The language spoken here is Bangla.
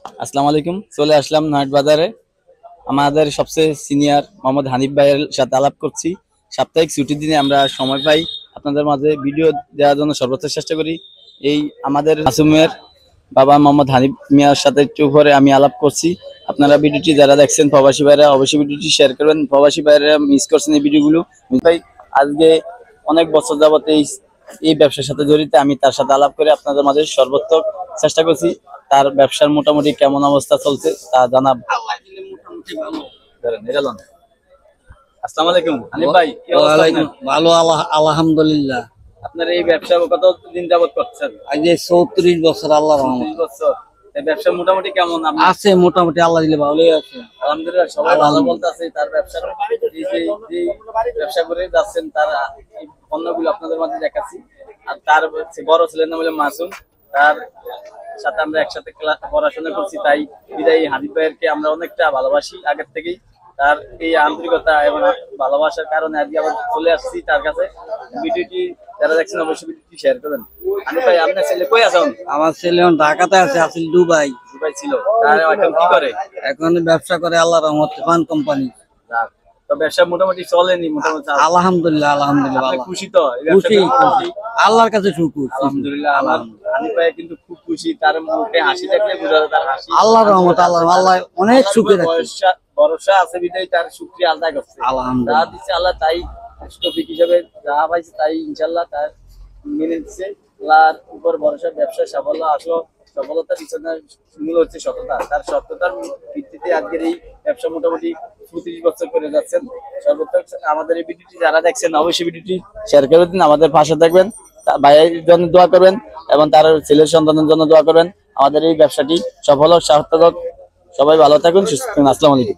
আসসালামু আলাইকুম। চলে আসলাম নাট বাজারে। আমাদের সবচেয়ে সিনিয়র মোহাম্মদ হানিফ ভাইয়ের সাথে আলাপ করছি। সাপ্তাহিক ছুটির দিনে আমরা সময় পাই আপনাদের মাঝে ভিডিও দেওয়ার জন্য সর্বোচ্চ চেষ্টা করি। এই আমাদের মাসুমের বাবা মোহাম্মদ হানিফ মিয়ার সাথে একটু পরে আমি আলাপ করছি। আপনারা ভিডিওটি যারা দেখছেন প্রবাসী ভাইরা অবশ্যই ভিডিওটি শেয়ার করবেন। প্রবাসী ভাইরা মিস করছেন এই ভিডিওগুলো। ভাই আজকে অনেক বছর যাবত এই এই ব্যবসার সাথে জড়িত, আমি তার সাথে আলাপ করে আপনাদের মাঝে সর্বোত্তম চেষ্টা করছি তার ব্যবসার মোটামুটি কেমন অবস্থা চলছে তা জানাব। আসসালামু আলাইকুম হানিফ ভাই, কি অবস্থা আপনার? ভালো আলহামদুলিল্লাহ। আপনার এই ব্যবসা কত দিন যাবত করছেন? আজ 34 বছর আল্লাহর রহমতে 30 বছর। এই ব্যবসা মোটামুটি কেমন আছে, মোটামুটি আল্লাহ দিলে ভালোই আছে। আলহামদুলিল্লাহ, সবাই ভালো বলতেছে। তার ব্যবসা যে ব্যবসা করে যাচ্ছেন তার এই পণ্যগুলো আপনাদের মাঝে দেখাচ্ছি। আর তার বড় ছেলের নাম হলো মাসুম। তার সাথে আমরা একসাথে পড়াশোনা করছি, তাই বিদায়ী হানিফ ভাইয়েরকে আমরা অনেকটা ভালোবাসি আগের থেকেই। তার এই আন্তরিকতা এবং ভালোবাসার কারণে আজকে আবার চলে আসছি তার কাছে। ভিডিওটি যারা দেখছেন অবশ্যই ভিডিওটি শেয়ার করবেন। হানিফ ভাই, আপনার ছেলে কই আছেন? আমার ছেলে এখন ঢাকাতে আছে, আসলে দুবাই। দুবাই ছিল, তার এখন কি করে? এখন ব্যবসা করে আল্লাহর রহমতে, পান কোম্পানি। তো ব্যবসা মোটামুটি চলেনি? মোটামুটি আলহামদুলিল্লাহ আলহামদুলিল্লাহ। আপনি খুশি তো? খুশি, আল্লাহর কাছে শুকর। আলহামদুলিল্লাহ। আমার হানিফ ভাই কিন্তু খুব খুশি, তার মুখে হাসি থাকলে বোঝা যায় তার হাসি। আল্লাহর রহমত, আল্লাহ অনেক সুখে রাখছে। ভরসা আছে বিদায় তার শুকরিয়া আদায় করছে। আলহামদুলিল্লাহ। যা দিচ্ছে আল্লাহ তাই তৌফিক হিসেবে যা পাইছে তাই ইনশাআল্লাহ তার মেনে নিচ্ছে। আল্লাহর উপর ভরসা, ব্যবসায় সাফল্য আসলো। সফলতার পিছনে মূল হচ্ছে সততা। তার সততার ভিত্তিতে আজকের এই ব্যবসা মোটামুটি 35 বছর করে যাচ্ছেন। সর্বোত্তম আমাদের এই ভিডিওটি যারা দেখছেন অবশ্যই ভিডিওটি শেয়ার করে দিন, আমাদের পাশে থাকবেন, ভাইয়ের জন্য দোয়া করবেন এবং তার ছেলের সন্তানের জন্য দোয়া করবেন। আমাদের এই ব্যবসাটি সফল হোক, সার্থক হোক। সবাই ভালো থাকুন, সুস্থ থাকুন। আসসালামু আলাইকুম।